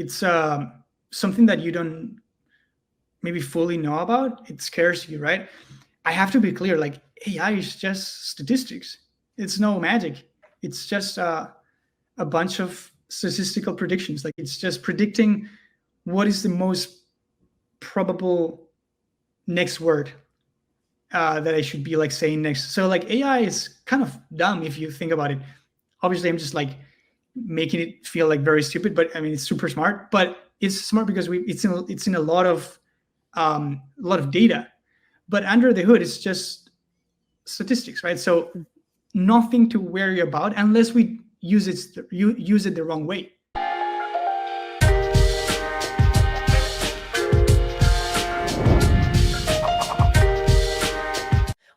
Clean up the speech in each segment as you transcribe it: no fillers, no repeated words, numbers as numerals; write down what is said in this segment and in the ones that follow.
it's something that you don't maybe fully know about. It scares you, right? I have to be clear, like AI is just statistics. It's no magic. It's just a bunch of statistical predictions. Like it's just predicting what is the most probable next word that I should be like saying next. So like AI is kind of dumb if you think about it. Obviously, I'm just like making it feel like very stupid, but I mean it's super smart. But it's smart because it's in a lot of data. But under the hood, it's just statistics, right? So nothing to worry about unless we use it the wrong way.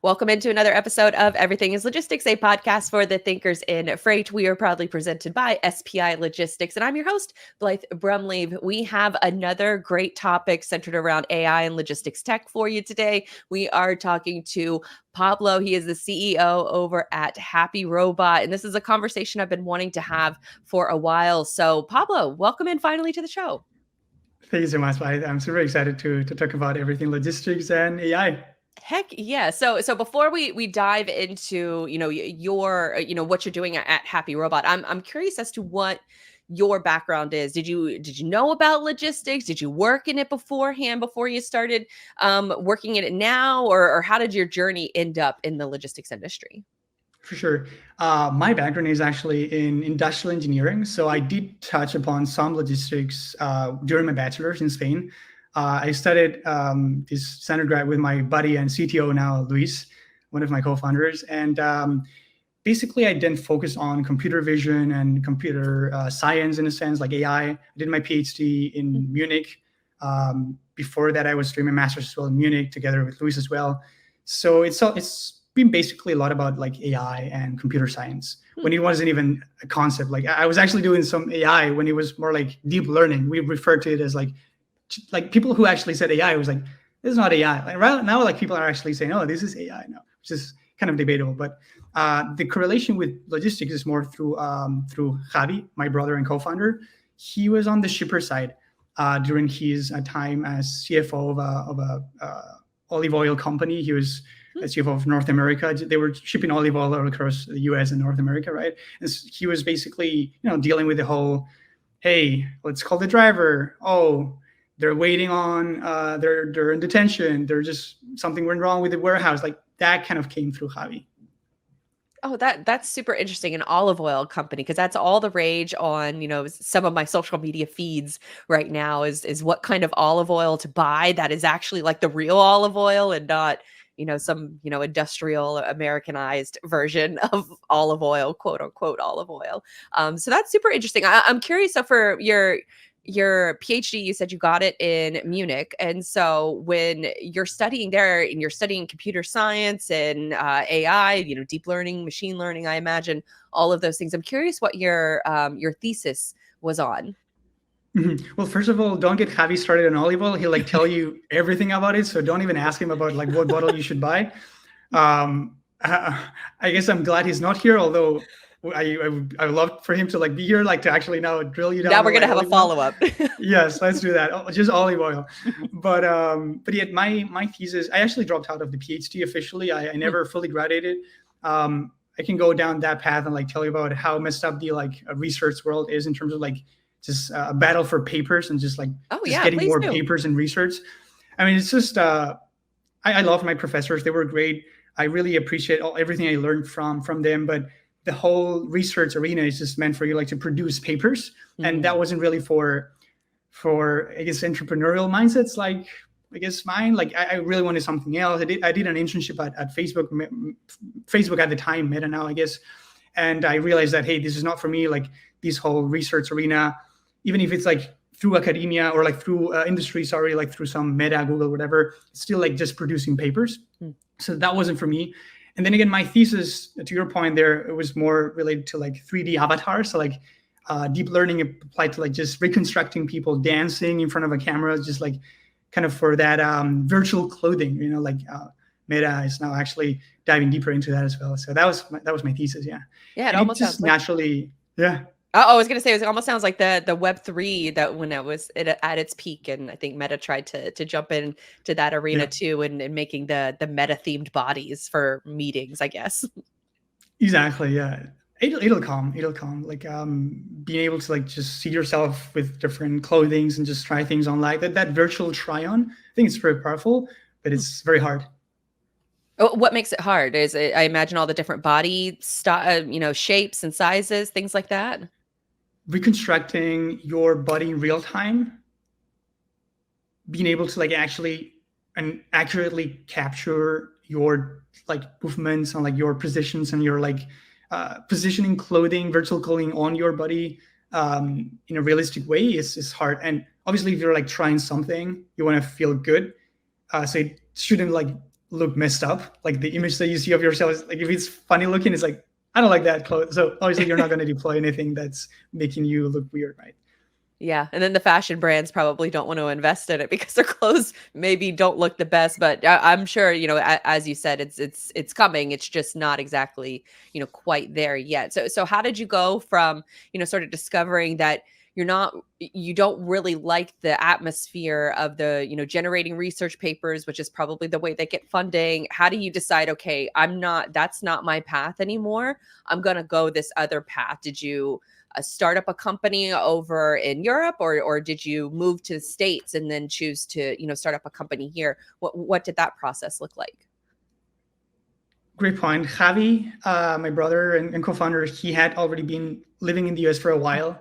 Welcome into another episode of Everything is Logistics, a podcast for the thinkers in freight. We are proudly presented by SPI Logistics, and I'm your host, Blythe Brumleve. We have another great topic centered around AI and logistics tech for you today. We are talking to Pablo. He is the CEO over at Happyrobot, and this is a conversation I've been wanting to have for a while. So, Pablo, welcome in finally to the show. Thank you so much, Blythe. I'm super excited to talk about everything logistics and AI. Heck yeah. So before we dive into, your, what you're doing at Happyrobot, I'm curious as to what your background is. Did you know about logistics? Did you work in it beforehand before you started working in it now? Or how did your journey end up in the logistics industry? For sure. My background is actually in industrial engineering. So I did touch upon some logistics during my bachelor's in Spain. I studied this standard grad with my buddy and CTO now, Luis, one of my co-founders. And basically, I then focused on computer vision and computer science in a sense, like AI. I did my PhD in Munich. Before that, I was doing my master's as well in Munich together with Luis as well. So it's been basically a lot about like AI and computer science when it wasn't even a concept. Like I was actually doing some AI when it was more like deep learning. We referred to it as like people who actually said AI was like, this is not AI. Like right now, like people are actually saying, oh, this is AI now, which is kind of debatable. But the correlation with logistics is more through Javi, my brother and co-founder. He was on the shipper side during his time as CFO of a olive oil company. He was a CFO of North America. They were shipping olive oil all across the US and North America, right? And he was basically, dealing with the whole, hey, let's call the driver. Oh, they're waiting on, they're in detention. They're just something went wrong with the warehouse. Like that kind of came through Javi. Oh, that's super interesting. An olive oil company, because that's all the rage on, some of my social media feeds right now is what kind of olive oil to buy that is actually like the real olive oil and not, some, industrial Americanized version of olive oil, quote unquote olive oil. So that's super interesting. I'm curious. So for your PhD, you said you got it in Munich. And so when you're studying there and you're studying computer science and AI, deep learning, machine learning, I imagine all of those things. I'm curious what your thesis was on. Mm-hmm. Well, first of all, don't get Javi started on olive oil. He'll like tell you everything about it. So don't even ask him about like what bottle you should buy. I guess I'm glad he's not here, although I would love for him to like be here, like to actually now drill you down. Now we're gonna have a follow-up. Yes, let's do that. Just olive oil. But yet my thesis, I actually dropped out of the PhD officially. I never fully graduated. I can go down that path and like tell you about how messed up the like research world is in terms of like just a battle for papers and just like getting more papers and research. I mean, it's just I love my professors. They were great. I really appreciate everything I learned from them. But the whole research arena is just meant for you like to produce papers. And that wasn't really for I guess entrepreneurial mindsets like I guess mine. Like I really wanted something else. I did an internship at Facebook at the time, Meta now I guess, and I realized that hey, this is not for me. Like this whole research arena, even if it's like through academia or like through industry, like through some Meta, Google, whatever, it's still like just producing papers. So that wasn't for me. And then again, my thesis, to your point there, it was more related to like 3D avatars. So like deep learning applied to like just reconstructing people dancing in front of a camera, just like kind of for that virtual clothing, like Meta is now actually diving deeper into that as well. So that was my thesis. Yeah. Yeah. It and almost just naturally. Yeah. Oh, I was gonna say it almost sounds like the Web3 that when it was at its peak, and I think Meta tried to jump in to that arena Yeah, too, and making the meta themed bodies for meetings, I guess. exactly. Yeah, it'll come. It'll come. Like being able to like just see yourself with different clothings and just try things on, like that virtual try on. I think it's very powerful, but it's very hard. What makes it hard? Is it, I imagine all the different body shapes and sizes, things like that. Reconstructing your body in real time, being able to like actually and accurately capture your like movements and like your positions and your like positioning clothing, virtual clothing on your body in a realistic way is hard. And obviously, if you're like trying something, you want to feel good, so it shouldn't like look messed up. Like the image that you see of yourself is like, if it's funny looking, it's like, I don't like that clothes. So obviously, you're not going to deploy anything that's making you look weird, right? Yeah, and then the fashion brands probably don't want to invest in it because their clothes maybe don't look the best, but I'm sure, as you said, it's coming. It's just not exactly, quite there yet. So how did you go from, sort of discovering that you don't really like the atmosphere of the, generating research papers, which is probably the way they get funding. How do you decide, okay, that's not my path anymore. I'm going to go this other path. Did you start up a company over in Europe, or did you move to the States and then choose to, start up a company here? What did that process look like? Great point. Javi, my brother and co-founder, he had already been living in the US for a while,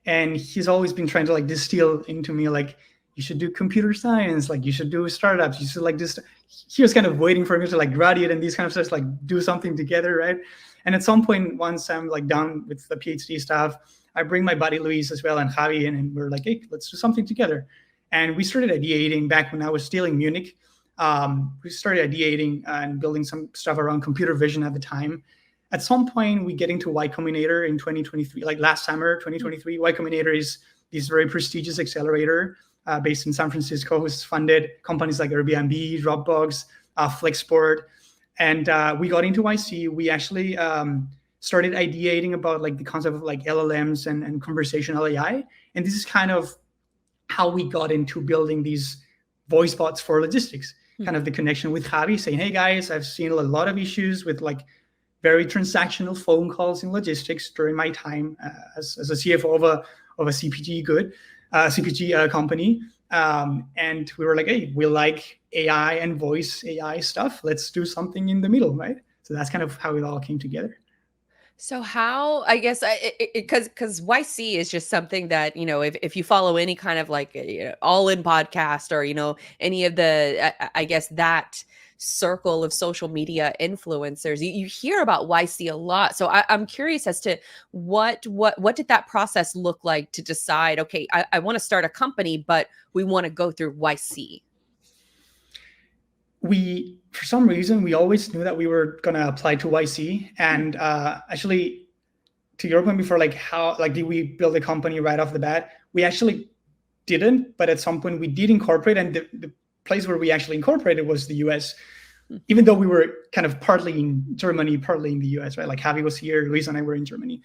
and he's always been trying to like distill into me like, you should do computer science, like you should do startups, you should like this. He was kind of waiting for me to like graduate and these kind of stuff, like do something together, right? And at some point, once I'm like done with the PhD stuff, I bring my buddy Luis as well and Javi in, and we're like, hey, let's do something together. And we started ideating back when I was still in Munich. We started ideating and building some stuff around computer vision at the time. At some point, we get into Y Combinator in 2023, like last summer, 2023. Y Combinator is this very prestigious accelerator based in San Francisco, who's funded companies like Airbnb, Dropbox, Flexport. And we got into YC. We actually started ideating about like the concept of like LLMs and conversational AI. And this is kind of how we got into building these voice bots for logistics. Kind of the connection with Javi saying, hey guys, I've seen a lot of issues with like very transactional phone calls in logistics during my time as a CFO of a CPG company. And we were like, hey, we like AI and voice AI stuff. Let's do something in the middle, right? So that's kind of how it all came together. So how, I guess, because YC is just something that, if you follow any kind of like all in podcast, or, any of the, I guess that circle of social media influencers, you hear about YC a lot. So I'm curious as to what did that process look like to decide, okay, I want to start a company, but we want to go through YC. We, for some reason, we always knew that we were going to apply to YC. And actually, to your point before, like how, like, did we build a company right off the bat? We actually didn't, but at some point we did incorporate. And the place where we actually incorporated was the US, even though we were kind of partly in Germany, partly in the US, right? Like Javi was here, Luis and I were in Germany.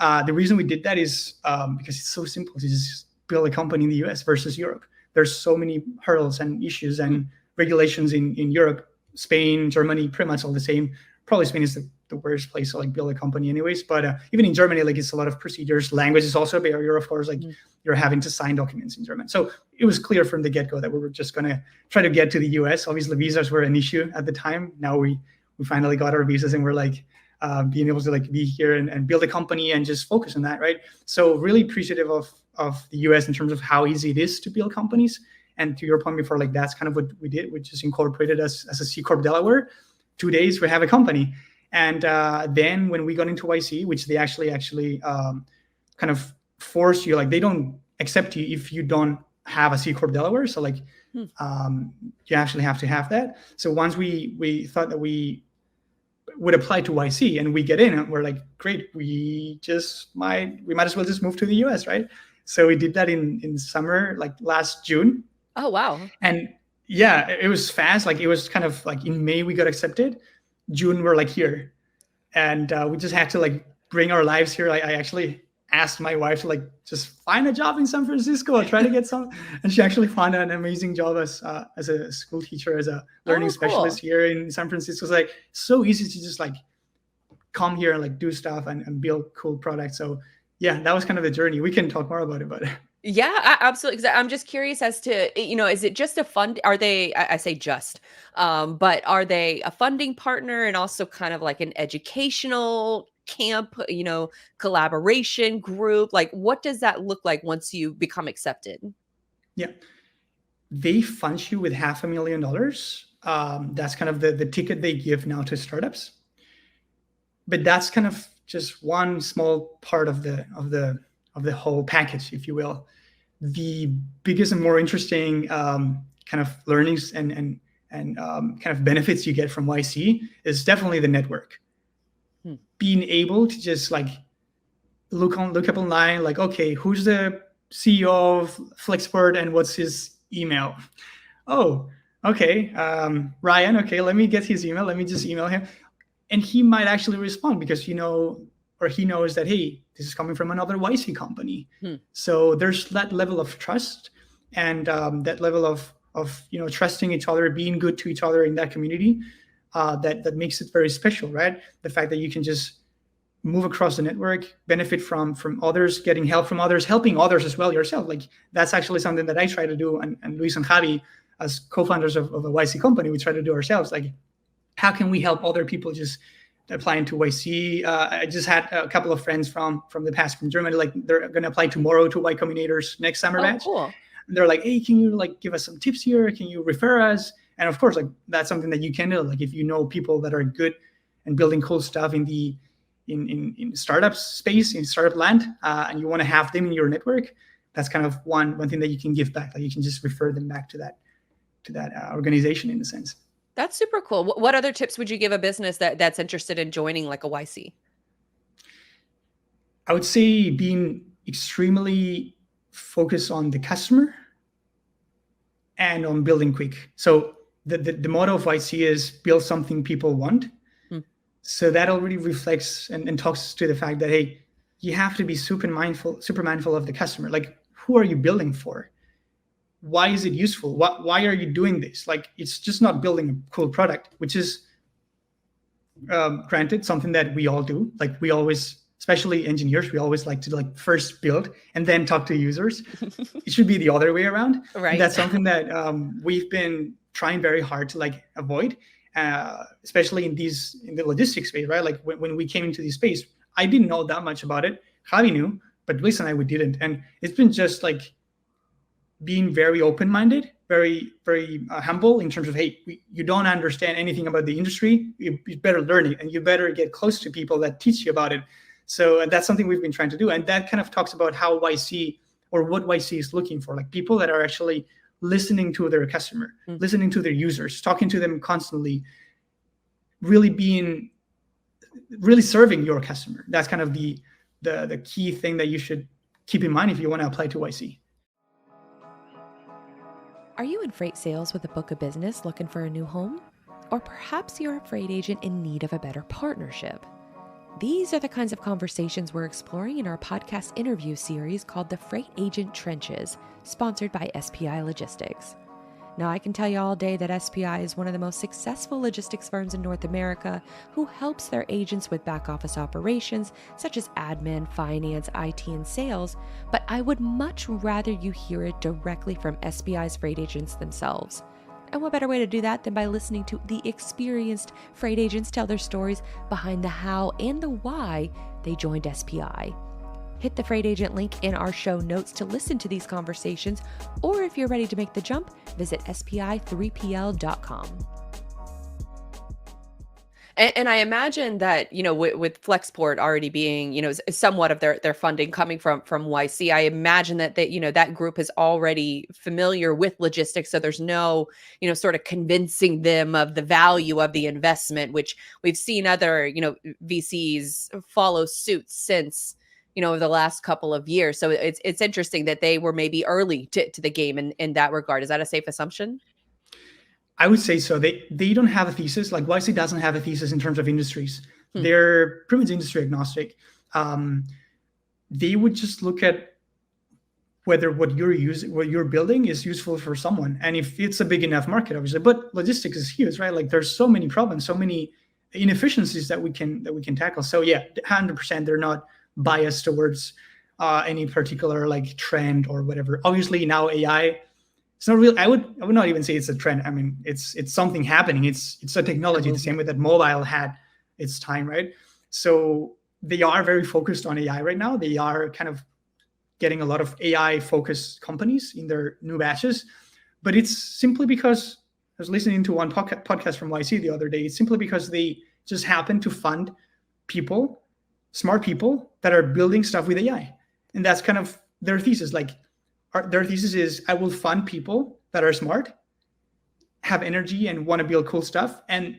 The reason we did that is because it's so simple to just build a company in the US versus Europe. There's so many hurdles and issues and regulations in Europe. Spain, Germany, pretty much all the same. Probably Spain is the worst place to like build a company anyways. But even in Germany, like it's a lot of procedures. Language is also a barrier, of course, like you're having to sign documents in German. So it was clear from the get-go that we were just going to try to get to the US. Obviously, visas were an issue at the time. Now we finally got our visas and we're like being able to like be here and build a company and just focus on that, right? So really appreciative of the US in terms of how easy it is to build companies. And to your point before, like that's kind of what we did. We just incorporated as a C Corp Delaware. 2 days, we have a company. And then when we got into YC, which they actually kind of force you, like they don't accept you if you don't have a C Corp Delaware. So like you actually have to have that. So once we thought that we would apply to YC and we get in, and we're like, great, we might as well just move to the US, right? So we did that in summer, like last June. Oh, wow. And yeah, it was fast. Like it was kind of like in May we got accepted. June we're like here, and we just had to like bring our lives here. I actually asked my wife to like just find a job in San Francisco or try to get some, and she actually found an amazing job as a school teacher, as a learning specialist here in San Francisco. It's like so easy to just like come here and like do stuff and build cool products. So yeah, that was kind of the journey. We can talk more about it, but yeah, absolutely. 'Cause I'm just curious as to, is it just a fund? Are they, I say just, but are they a funding partner and also kind of like an educational camp, collaboration group? Like, what does that look like once you become accepted? yeah, they fund you with $500,000. That's kind of the ticket they give now to startups. But that's kind of just one small part of the whole package, if you will. The biggest and more interesting kind of learnings and kind of benefits you get from YC is definitely the network. Being able to just like look up online, like, okay, who's the CEO of Flexport and what's his email? Oh, okay, Ryan. Okay, let me get his email. Let me just email him, and he might actually respond because he knows that, hey, this is coming from another YC company. So there's that level of trust and that level of trusting each other, being good to each other in that community. That makes it very special, right? The fact that you can just move across the network, benefit from others, getting help from others, helping others as well yourself. Like that's actually something that I try to do, and Luis and Javi, as co-founders of a YC company, we try to do ourselves. Like, how can we help other people just applying to YC? I just had a couple of friends from the past from Germany, like they're going to apply tomorrow to Y Combinator's next summer batch. Cool. And they're like, hey, can you like give us some tips here? Can you refer us? And of course, like that's something that you can do. Like if you know people that are good and building cool stuff in the in startup space, in startup land, and you want to have them in your network, that's kind of one thing that you can give back. Like you can just refer them back to that organization in a sense. That's super cool. What other tips would you give a business that's interested in joining like a YC? I would say being extremely focused on the customer and on building quick. So the motto of YC is build something people want. So that already reflects and talks to the fact that, hey, you have to be super mindful of the customer. Like, who are you building for? Why is it useful? Why are you doing this? Like, it's just not building a cool product, which is granted something that we all do. Like we always, especially engineers, we always like to like first build and then talk to users. It should be the other way around. Right. And that's something that we've been trying very hard to like avoid, especially in the logistics space, right? Like when we came into this space, I didn't know that much about it. Javi knew, but Luis and I, we didn't. And it's been just like being very open-minded, very, very humble in terms of, hey, you don't understand anything about the industry. You better learn it, and you better get close to people that teach you about it. So that's something we've been trying to do. And that kind of talks about how YC, or what YC is looking for, like people that are actually listening to their customer, listening to their users, talking to them constantly, really serving your customer. That's kind of the key thing that you should keep in mind if you want to apply to YC. Are you in freight sales with a book of business looking for a new home? Or perhaps you're a freight agent in need of a better partnership? These are the kinds of conversations we're exploring in our podcast interview series called The Freight Agent Trenches, sponsored by SPI Logistics. Now, I can tell you all day that SPI is one of the most successful logistics firms in North America who helps their agents with back office operations such as admin, finance, IT, and sales, but I would much rather you hear it directly from SPI's freight agents themselves. And what better way to do that than by listening to the experienced freight agents tell their stories behind the how and the why they joined SPI. Hit the freight agent link in our show notes to listen to these conversations, or if you're ready to make the jump, visit spi3pl.com. And I imagine that, with Flexport already being, somewhat of their funding coming from YC, I imagine that that group is already familiar with logistics. So there's no, sort of convincing them of the value of the investment, which we've seen other, VCs follow suit since, over the last couple of years. So it's interesting that they were maybe early to the game in that regard. Is that a safe assumption? I would say so. They don't have a thesis. Like YC doesn't have a thesis in terms of industries. They're pretty much industry agnostic. they would just look at whether what you're building is useful for someone, and if it's a big enough market, obviously. But logistics is huge, right? Like there's so many problems, so many inefficiencies that we can tackle. So yeah, 100%, they're not biased towards any particular like trend or whatever. Obviously now AI, it's not real. I would not even say it's a trend. I mean, it's something happening. It's a technology, the same way that mobile had its time, right? So they are very focused on AI right now. They are kind of getting a lot of AI focused companies in their new batches, but it's simply because I was listening to one podcast from YC the other day. It's simply because they just happen to fund people, smart people that are building stuff with AI, and that's kind of their thesis. Like their thesis is, I will fund people that are smart, have energy, and want to build cool stuff, and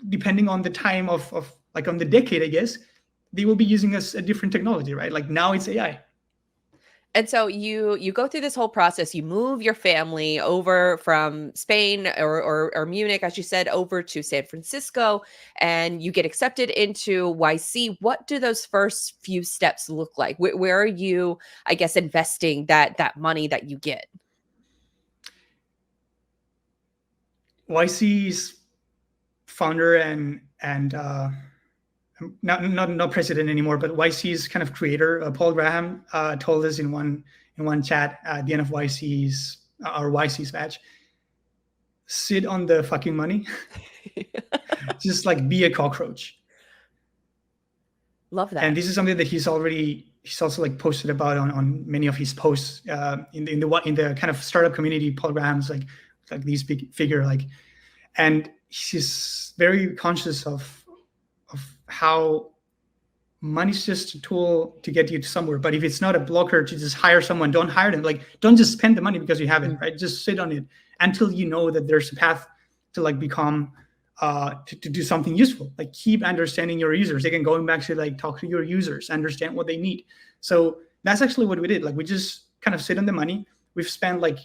depending on the time of like on the decade, I guess, they will be using a different technology, right? Like now it's AI. And so you go through this whole process. You move your family over from Spain or Munich, as you said, over to San Francisco, and you get accepted into YC. What do those first few steps look like? Where are you, I guess, investing that money that you get? YC's founder and not president anymore, but YC's kind of creator, Paul Graham, told us in one chat at the end of YC's batch, sit on the fucking money, just like be a cockroach. Love that. And this is something that he's also like posted about on many of his posts in the kind of startup community. Paul Graham's like this big figure, like, and he's very conscious of how money's just a tool to get you to somewhere. But if it's not a blocker to just hire someone, don't hire them. Like, don't just spend the money because you have it, right? Just sit on it until you know that there's a path to like become to do something useful. Like, keep understanding your users. Again, going back to like talk to your users, understand what they need. So that's actually what we did. Like, we just kind of sit on the money. We've spent like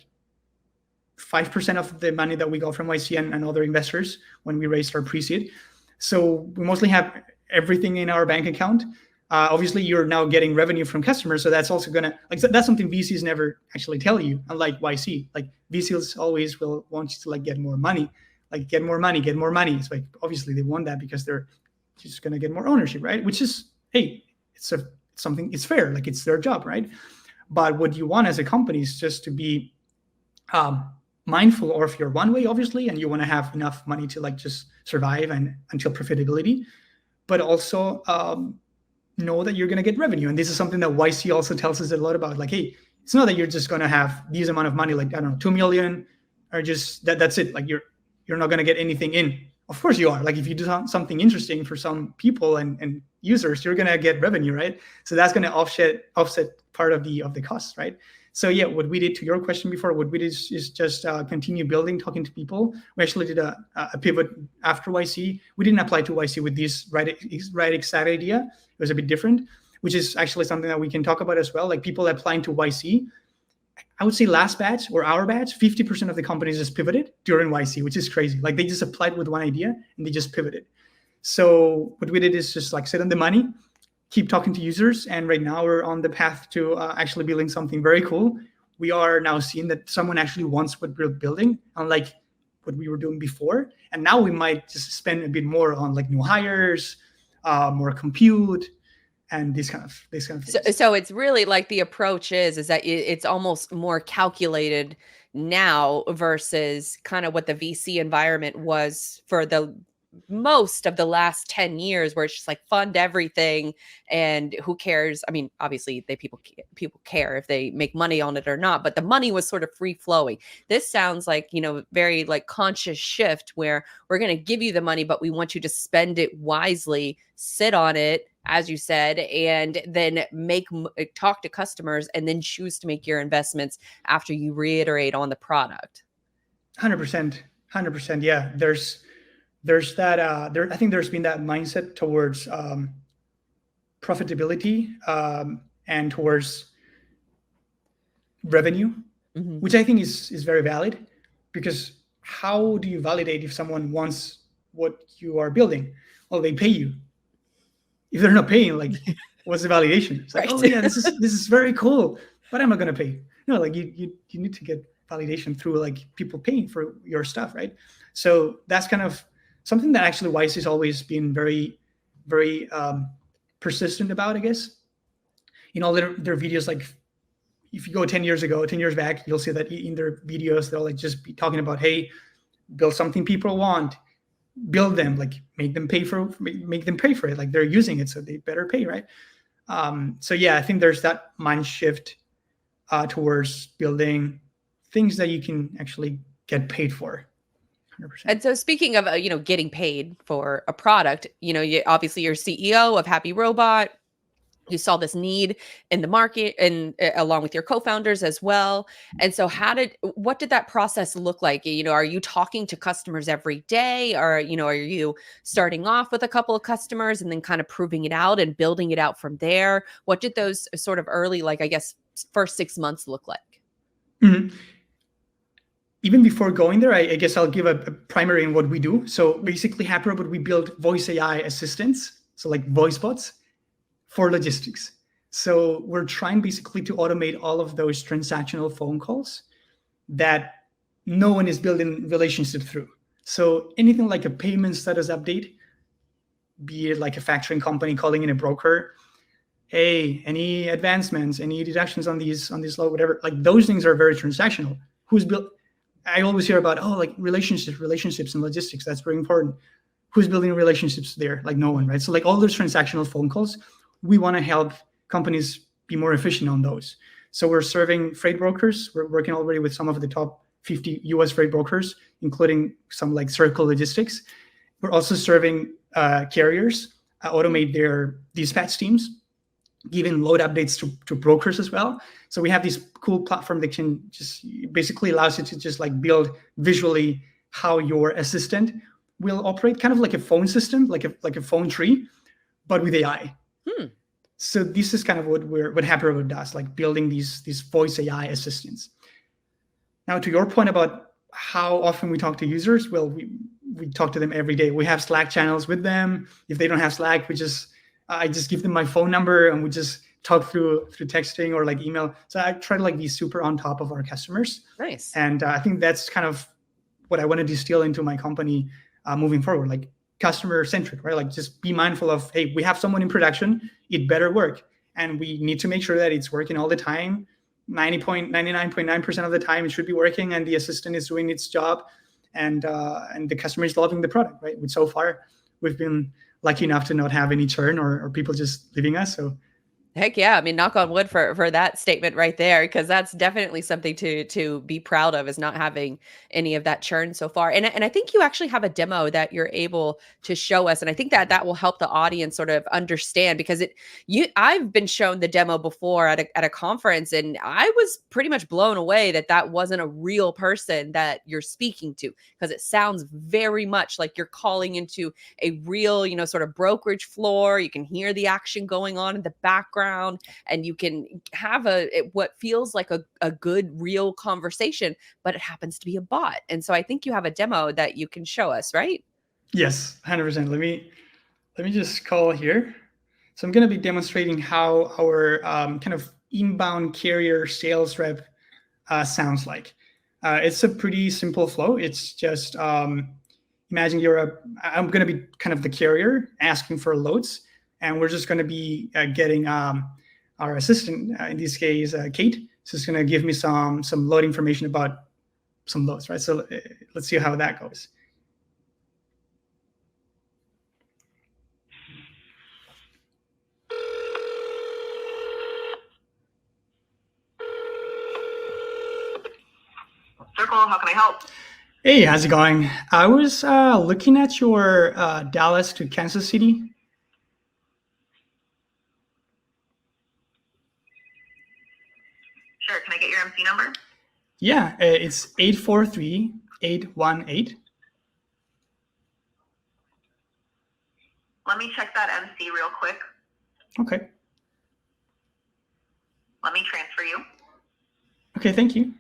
5% of the money that we got from YC and other investors when we raised our pre-seed. So we mostly have everything in our bank account. Obviously, you're now getting revenue from customers, so that's also gonna like that's something VCs never actually tell you. Unlike YC, like VCs always will want you to like get more money, get more money. It's like obviously they want that because they're just gonna get more ownership, right? Which is, hey, it's fair, like it's their job, right? But what you want as a company is just to be mindful of your runway, obviously, and you want to have enough money to like just survive and until profitability, but also know that you're going to get revenue. And this is something that YC also tells us a lot about. Like, hey, it's not that you're just going to have these amount of money, like, I don't know, 2 million, or just that's it. Like you're not going to get anything in. Of course you are. Like if you do something interesting for some people and users, you're going to get revenue, right? So that's going to offset part of the costs, right? So yeah, what we did, to your question before, what we did is just continue building, talking to people. We actually did a pivot after YC. We didn't apply to YC with this right exact idea. It was a bit different, which is actually something that we can talk about as well. Like people applying to YC, I would say last batch or our batch, 50% of the companies just pivoted during YC, which is crazy. Like they just applied with one idea and they just pivoted. So what we did is just like sit on the money, keep talking to users. And right now we're on the path to actually building something very cool. We are now seeing that someone actually wants what we're building, unlike what we were doing before. And now we might just spend a bit more on like new hires, more compute, and these kind of things. So it's really like the approach is that it's almost more calculated now versus kind of what the VC environment was for the most of the last 10 years, where it's just like fund everything and who cares. I mean, obviously people care if they make money on it or not, but the money was sort of free flowing. This sounds like, very like conscious shift where we're going to give you the money, but we want you to spend it wisely, sit on it, as you said, and then talk to customers and then choose to make your investments after you reiterate on the product. 100%. Yeah. There's that, I think there's been that mindset towards profitability and towards revenue, which I think is very valid, because how do you validate if someone wants what you are building? Well, they pay you. If they're not paying, like what's the validation? It's like, Right. oh yeah, this is very cool, but I'm not gonna pay. No, like you need to get validation through like people paying for your stuff, right? So that's kind of something that actually Wise has always been very, very persistent about, I guess. In all their videos, like if you go 10 years back, you'll see that in their videos, they'll like just be talking about, hey, build something people want, build them, like make them pay for it. Like they're using it, so they better pay, right? So yeah, I think there's that mind shift towards building things that you can actually get paid for. 100%. And so speaking of, getting paid for a product, obviously you're CEO of Happyrobot. You saw this need in the market and along with your co-founders as well. And so what did that process look like? Are you talking to customers every day, or, are you starting off with a couple of customers and then kind of proving it out and building it out from there? What did those sort of early, like, I guess, first 6 months look like? Mm-hmm. Even before going there, I guess I'll give a primary in what we do. So basically, Happyrobot, we build voice AI assistants, so like voice bots for logistics. So we're trying basically to automate all of those transactional phone calls that no one is building relationship through. So anything like a payment status update, be it like a factoring company calling in a broker, hey, any advancements, any deductions on these loan, whatever, like those things are very transactional. I always hear about, like relationships and logistics. That's very important. Who's building relationships there? Like no one, right? So like all those transactional phone calls, we want to help companies be more efficient on those. So we're serving freight brokers. We're working already with some of the top 50 US freight brokers, including some like Circle Logistics. We're also serving carriers, automate their dispatch teams, giving load updates to brokers as well. So we have this cool platform that can just basically allows you to just like build visually how your assistant will operate, kind of like a phone system, like a phone tree, but with AI. So this is kind of what Happyrobot does, like building these voice AI assistants. Now, to your point about how often we talk to users, well, we talk to them every day. We have Slack channels with them. If they don't have Slack, I just give them my phone number and we just talk through texting or like email. So I try to like be super on top of our customers. Nice. And I think that's kind of what I want to distill into my company moving forward, like customer centric, right? Like just be mindful of, hey, we have someone in production, it better work. And we need to make sure that it's working all the time. 99.9% of the time it should be working and the assistant is doing its job and the customer is loving the product, right? Which so far we've been lucky enough to not have any churn or people just leaving us. So heck yeah. I mean, knock on wood for that statement right there, because that's definitely something to be proud of, is not having any of that churn so far. And I think you actually have a demo that you're able to show us. And I think that will help the audience sort of understand, because I've been shown the demo before at a conference, and I was pretty much blown away that wasn't a real person that you're speaking to, because it sounds very much like you're calling into a real, sort of brokerage floor. You can hear the action going on in the background, and you can have what feels like a good real conversation, but it happens to be a bot. And so I think you have a demo that you can show us, right? Yes, 100%. Let me just call here. So I'm going to be demonstrating how our kind of inbound carrier sales rep sounds like. It's a pretty simple flow. It's just imagine I'm going to be kind of the carrier asking for loads. And we're just going to be getting our assistant, in this case, Kate. So it's going to give me some load information about some loads, right? So let's see how that goes. Circle, how can I help? Hey, how's it going? I was looking at your Dallas to Kansas City. Sure, can I get your MC number? Yeah, it's 843-818. Let me check that MC real quick. Okay. Let me transfer you. Okay, thank you.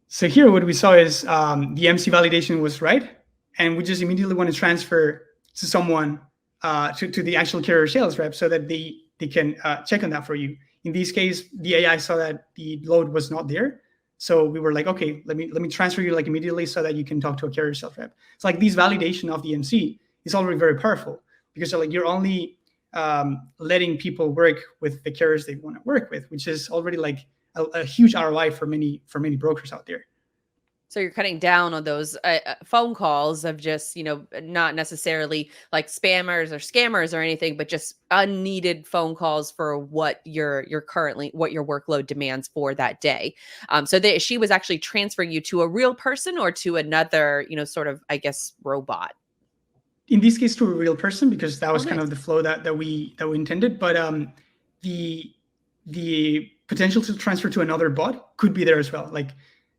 So here what we saw is the MC validation was right, and we just immediately want to transfer to someone to the actual carrier sales rep so that they can check on that for you. In this case, the AI saw that the load was not there. So we were like, okay, let me transfer you like immediately so that you can talk to a carrier sales rep. It's like this validation of the MC is already very powerful because like you're only letting people work with the carriers they want to work with, which is already like a huge ROI for many brokers out there. So you're cutting down on those phone calls of just, not necessarily like spammers or scammers or anything, but just unneeded phone calls for what your workload demands for that day. So she was actually transferring you to a real person or to another, sort of, I guess, robot. In this case, to a real person, because that was nice. kind of the flow that we intended. But the potential to transfer to another bot could be there as well. Like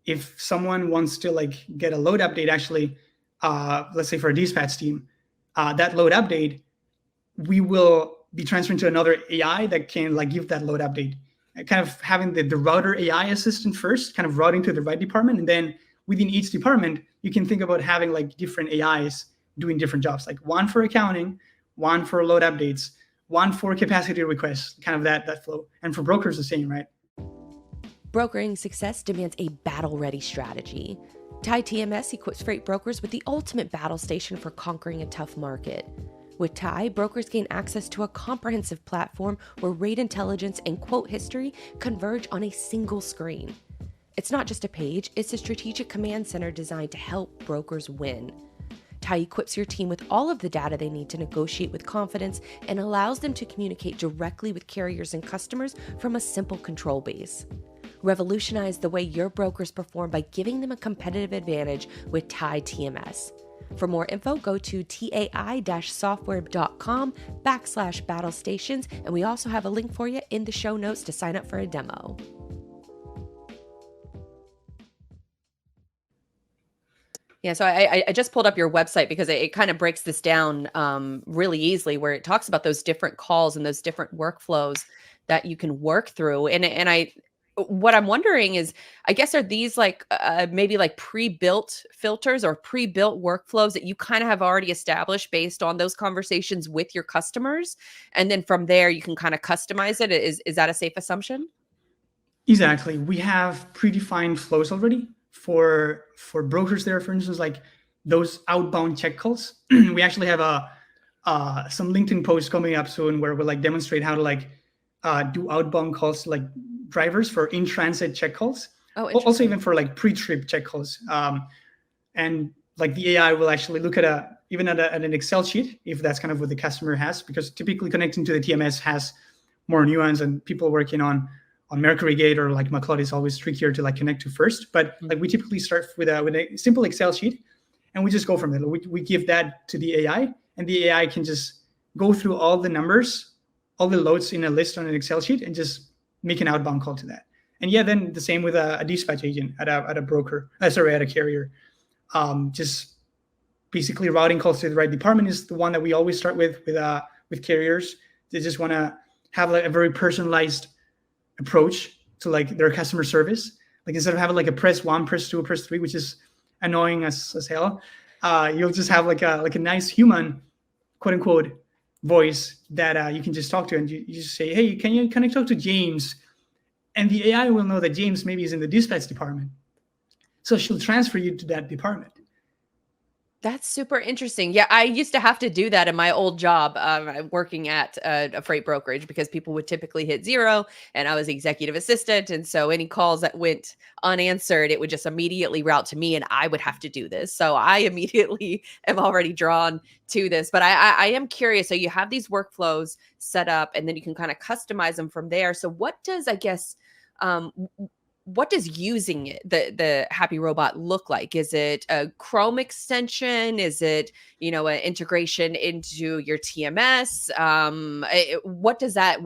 if someone wants to like get a load update, actually, let's say for a dispatch team, that load update, we will be transferring to another AI that can like give that load update, kind of having the router AI assistant first, kind of routing to the right department. And then within each department, you can think about having like different AIs doing different jobs, like one for accounting, one for load updates, one for capacity requests, kind of that flow. And for brokers, the same, right? Brokering success demands a battle-ready strategy. TIE TMS equips freight brokers with the ultimate battle station for conquering a tough market. With TIE, brokers gain access to a comprehensive platform where rate intelligence and quote history converge on a single screen. It's not just a page, it's a strategic command center designed to help brokers win. TIE equips your team with all of the data they need to negotiate with confidence and allows them to communicate directly with carriers and customers from a simple control base. Revolutionize the way your brokers perform by giving them a competitive advantage with TIE TMS. For more info, go to tai-software.com/battle stations, and we also have a link for you in the show notes to sign up for a demo. Yeah, so I just pulled up your website because it kind of breaks this down really easily, where it talks about those different calls and those different workflows that you can work through. And what I'm wondering is, I guess, are these like maybe like pre-built filters or pre-built workflows that you kind of have already established based on those conversations with your customers, and then from there you can kind of customize it? Is that a safe assumption? Exactly. We have predefined flows already for brokers there. For instance, like those outbound check calls. We actually have some LinkedIn posts coming up soon where we'll like demonstrate how to like do outbound calls to like drivers for in-transit check calls. Oh, also even for like pre-trip check calls. And like the AI will actually look at even at an Excel sheet if that's kind of what the customer has, because typically connecting to the TMS has more nuance, and people working on Mercury Gate or like McLeod is always trickier to like connect to first. But like we typically start with a simple Excel sheet, and we just go from there. We give that to the AI, and the AI can just go through all the numbers, all the loads in a list on an Excel sheet, and just make an outbound call to that. And yeah, then the same with a dispatch agent at a broker, at a carrier. Just basically routing calls to the right department is the one that we always start with carriers. They just want to have like a very personalized approach to like their customer service. Like instead of having like a press 1, press 2, press 3, which is annoying as hell, you'll just have like a nice human, quote unquote, voice that you can just talk to, and you just say, hey, can I talk to James? And the AI will know that James maybe is in the dispatch department, so she'll transfer you to that department. That's super interesting. Yeah, I used to have to do that in my old job, working at a freight brokerage, because people would typically hit 0 and I was executive assistant. And so any calls that went unanswered, it would just immediately route to me and I would have to do this. So I immediately am already drawn to this. But I am curious. So you have these workflows set up and then you can kind of customize them from there. So what does, I guess, what does using it, the Happyrobot, look like? Is it a Chrome extension? Is it, an integration into your TMS? What does a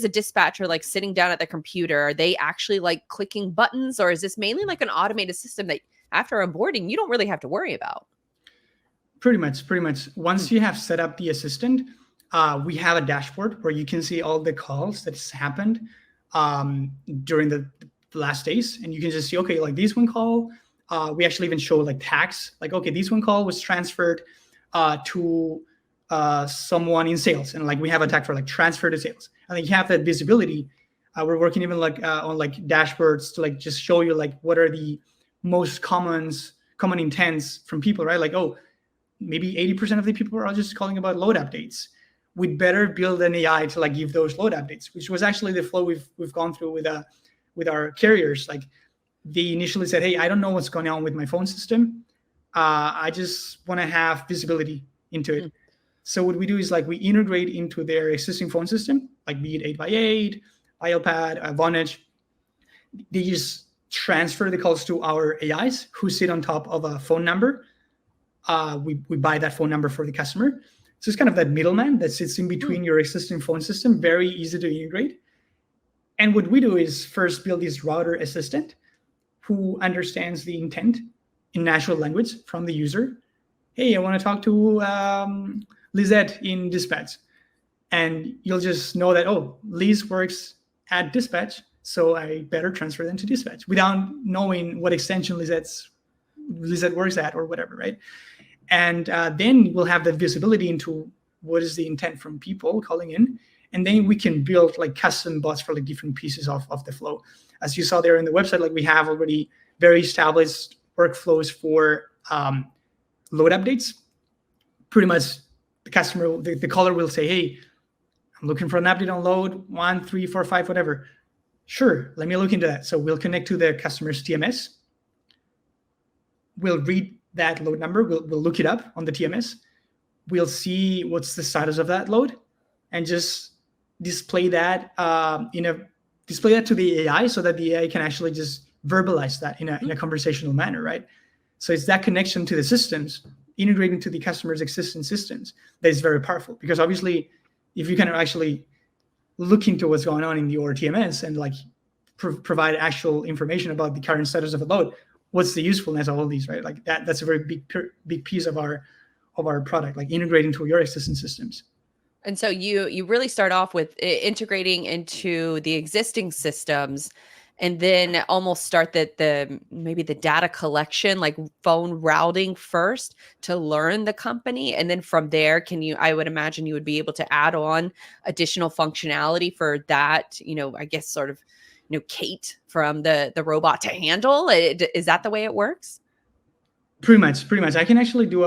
dispatcher like sitting down at the computer? Are they actually like clicking buttons, or is this mainly like an automated system that after onboarding, you don't really have to worry about? Pretty much. Once you have set up the assistant, we have a dashboard where you can see all the calls that's happened during the last days, and you can just see, okay, like this one call, we actually even show like tags, like, okay, this one call was transferred to someone in sales, and like we have a tag for like transfer to sales, and then you have that visibility. We're working even like on like dashboards to like just show you like what are the most common intents from people, right? Like, oh, maybe 80% of the people are just calling about load updates. We'd better build an AI to like give those load updates, which was actually the flow we've gone through with our carriers. Like they initially said, hey, I don't know what's going on with my phone system. I just want to have visibility into it. So what we do is like we integrate into their existing phone system, like be it 8x8, iPad, Vonage. They just transfer the calls to our AIs who sit on top of a phone number. We buy that phone number for the customer. So it's kind of that middleman that sits in between your existing phone system, very easy to integrate. And what we do is first build this router assistant who understands the intent in natural language from the user. Hey, I want to talk to Lizette in dispatch. And you'll just know that, oh, Liz works at dispatch, so I better transfer them to dispatch without knowing what extension Lizette works at or whatever, right? And then we'll have the visibility into what is the intent from people calling in. And then we can build like custom bots for like different pieces of the flow. As you saw there in the website, like we have already very established workflows for load updates. Pretty much the customer, the caller will say, hey, I'm looking for an update on load 1, 3, 4, 5, whatever. Sure, let me look into that. So we'll connect to the customer's TMS. We'll read that load number. We'll look it up on the TMS. We'll see what's the status of that load, and just display that display that to the AI so that the AI can actually just verbalize that in a conversational manner, right? So it's that connection to the systems, integrating to the customer's existing systems, that is very powerful. Because obviously, if you can actually look into what's going on in your TMS and like provide actual information about the current status of a load, what's the usefulness of all these, right? Like that's a very big piece of our product, like integrating to your existing systems. And so you really start off with integrating into the existing systems, and then almost start maybe the data collection, like phone routing first to learn the company. And then from there, I would imagine you would be able to add on additional functionality for that, I guess sort of, Kate from the robot to handle. Is that the way it works? Pretty much. I can actually do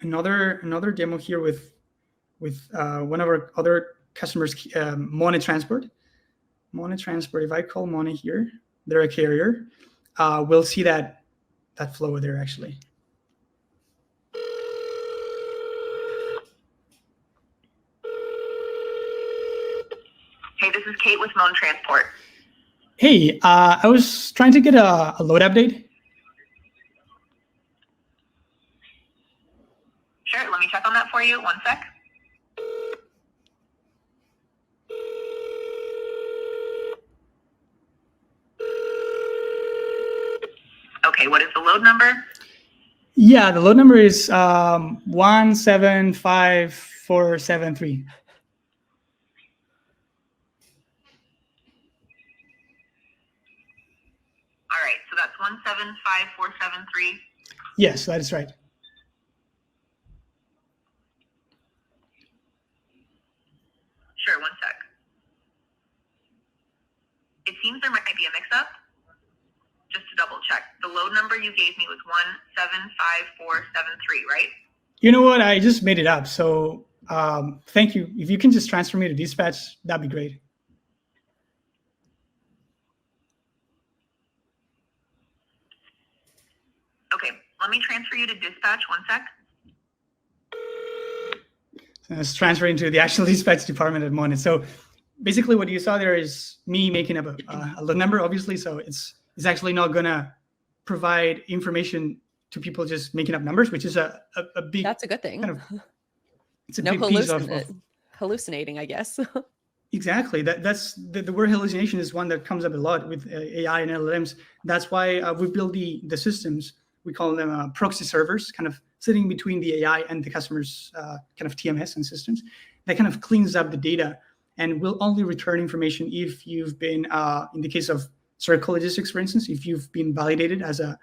another demo here with one of our other customers, Money Transport. Money Transport, if I call Money here, they're a carrier. We'll see that flow there actually. Hey, this is Kate with Money Transport. Hey, I was trying to get a load update. Sure, let me check on that for you. One sec. Okay, what is the load number? Yeah, the load number is 175473. All right, so that's 175473. Yes, that is right. Sure, one sec. It seems there might be a mix-up. Just to double check, the load number you gave me was 175473, right? You know what? I just made it up. So thank you. If you can just transfer me to dispatch, that'd be great. Okay, let me transfer you to dispatch. One sec. So it's transferring to the actual dispatch department at the moment. So basically what you saw there is me making up a load number, obviously. So it's actually not going to provide information to people just making up numbers, which is a big... That's a good thing. It's a big piece of hallucinating, I guess. Exactly. That's the word hallucination is one that comes up a lot with AI and LLMs. That's why we build the systems. We call them proxy servers, kind of sitting between the AI and the customer's kind of TMS and systems. That kind of cleans up the data and will only return information if you've been, in the case of circle logistics, for instance, if you've been validated as the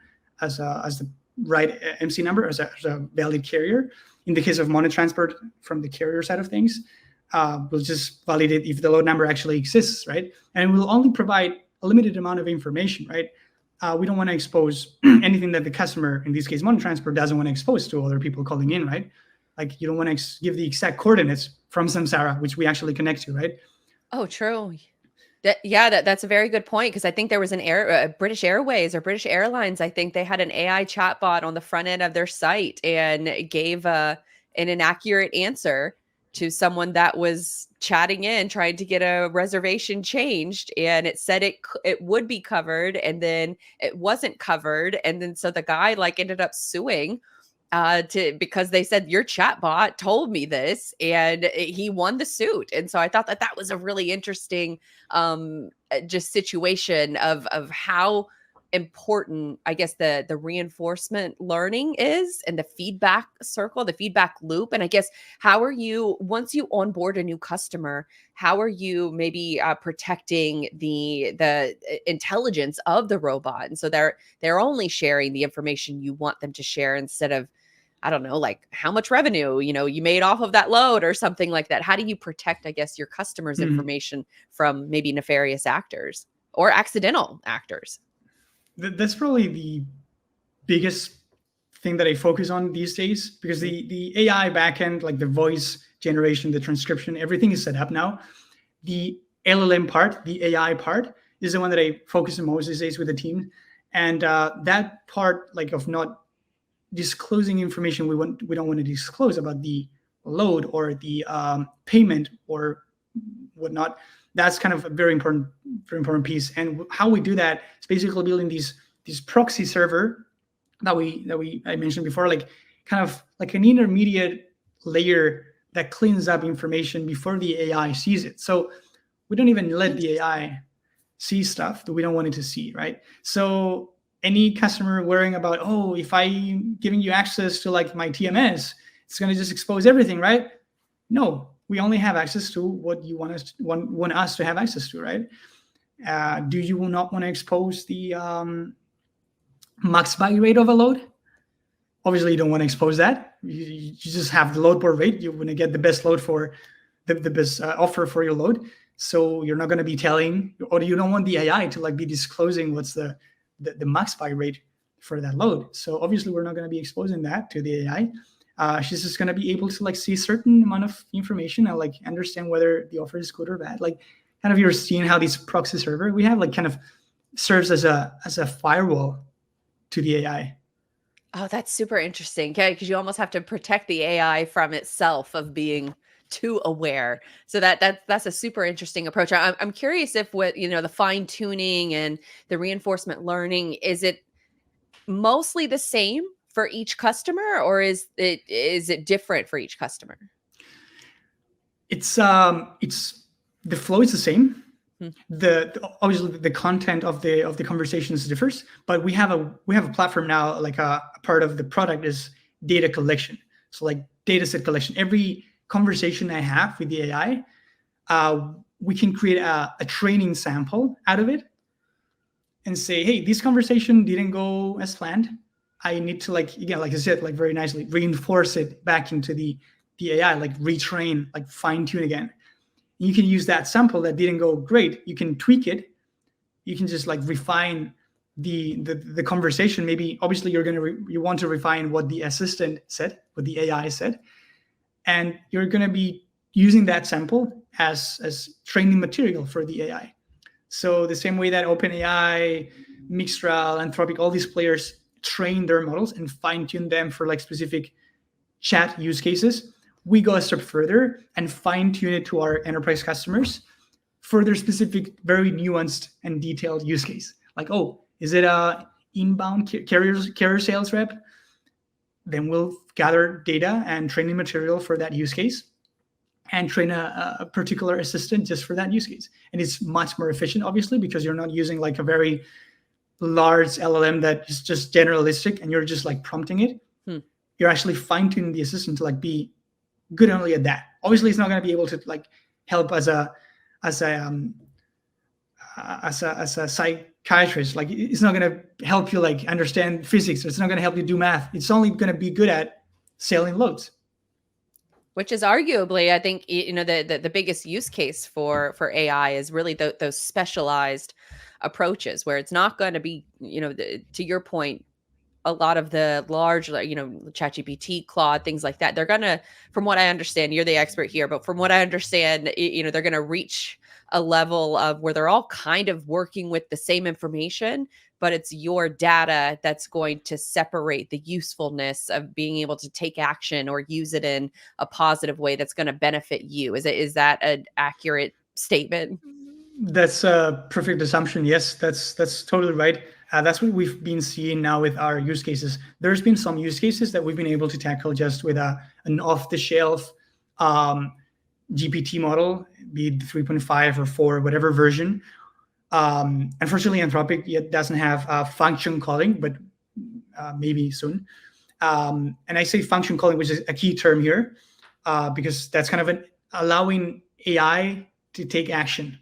right MC number as a valid carrier. In the case of money transport from the carrier side of things, we'll just validate if the load number actually exists, right? And we'll only provide a limited amount of information, right? We don't want to expose anything that the customer, in this case, money transport, doesn't want to expose to other people calling in, right? Like you don't want to give the exact coordinates from Samsara, which we actually connect to, right? Oh, true. That's a very good point, because I think there was an British Airways or British Airlines. I think they had an AI chatbot on the front end of their site and gave an inaccurate answer to someone that was chatting in trying to get a reservation changed, and it said it would be covered, and then it wasn't covered, and then so the guy like ended up suing because they said your chatbot told me this, and he won the suit. And so I thought that was a really interesting just situation of how important, I guess, the reinforcement learning is, and the feedback circle, the feedback loop. And I guess, how are you, once you onboard a new customer, how are you maybe protecting the intelligence of the robot? And so they're only sharing the information you want them to share, instead of, I don't know, like how much revenue, you made off of that load or something like that. How do you protect, I guess, your customers' information from maybe nefarious actors or accidental actors? That's probably the biggest thing that I focus on these days, because the AI backend, like the voice generation, the transcription, everything is set up now. The LLM part, the AI part, is the one that I focus on most these days with the team. And that part, like, of not disclosing information we don't want to disclose about the load or the payment or whatnot, that's kind of a very important piece. And how we do that is basically building these proxy server that I mentioned before, like kind of like an intermediate layer that cleans up information before the AI sees it. So we don't even let the AI see stuff that we don't want it to see, right? So any customer worrying about, oh, if I'm giving you access to like my TMS, it's going to just expose everything, right? No, we only have access to what you want us to have access to, right? Do you not want to expose the max byte rate of a load? Obviously, you don't want to expose that. You just have the load board rate. You want to get the best load for the best offer for your load. So you're not going to be telling, or you don't want the AI to like be disclosing what's the max byte rate for that load. So obviously, we're not going to be exposing that to the AI. She's just going to be able to like see a certain amount of information and like understand whether the offer is good or bad. Like kind of, you're seeing how this proxy server we have like kind of serves as a firewall to the AI. Oh, that's super interesting. Okay, because you almost have to protect the AI from itself of being too aware. So that's a super interesting approach. I'm curious if what the fine tuning and the reinforcement learning, is it mostly the same for each customer, or is it different for each customer? It's the flow is the same. Obviously the content of the conversations differs, but we have a platform now, like a part of the product is data collection. So like data set collection. Every conversation I have with the AI, we can create a training sample out of it and say, hey, this conversation didn't go as planned. I need to like I said, like very nicely reinforce it back into the AI, like retrain, like fine tune again. You can use that sample that didn't go great. You can tweak it. You can just like refine the conversation. Maybe obviously you want to refine what the assistant said, what the AI said, and you're gonna be using that sample as training material for the AI. So the same way that OpenAI, Mixtral, Anthropic, all these players train their models and fine tune them for like specific chat use cases, we go a step further and fine tune it to our enterprise customers for their specific, very nuanced and detailed use case. Like, oh, is it a inbound carrier sales rep? Then we'll gather data and training material for that use case and train a particular assistant just for that use case. And it's much more efficient, obviously, because you're not using like a very large LLM that is just generalistic and you're just like prompting it. You're actually fine-tuning the assistant to like be good only at that. Obviously, it's not going to be able to like help as a as a psychiatrist. Like, it's not going to help you like understand physics. It's not going to help you do math. It's only going to be good at sailing loads. Which is arguably, I think, the biggest use case for AI is really those specialized approaches where it's not going to be, to your point, a lot of the large, ChatGPT, Claude, things like that. They're going to, from what I understand, you're the expert here, but from what I understand, they're going to reach a level of where they're all kind of working with the same information, but it's your data that's going to separate the usefulness of being able to take action or use it in a positive way that's going to benefit you. Is that an accurate statement? That's a perfect assumption. Yes, that's totally right. That's what we've been seeing now with our use cases. There's been some use cases that we've been able to tackle just with an off-the-shelf GPT model, be it 3.5 or 4, whatever version. Unfortunately, Anthropic yet doesn't have function calling, but maybe soon. And I say function calling, which is a key term here, because that's kind of allowing AI to take action.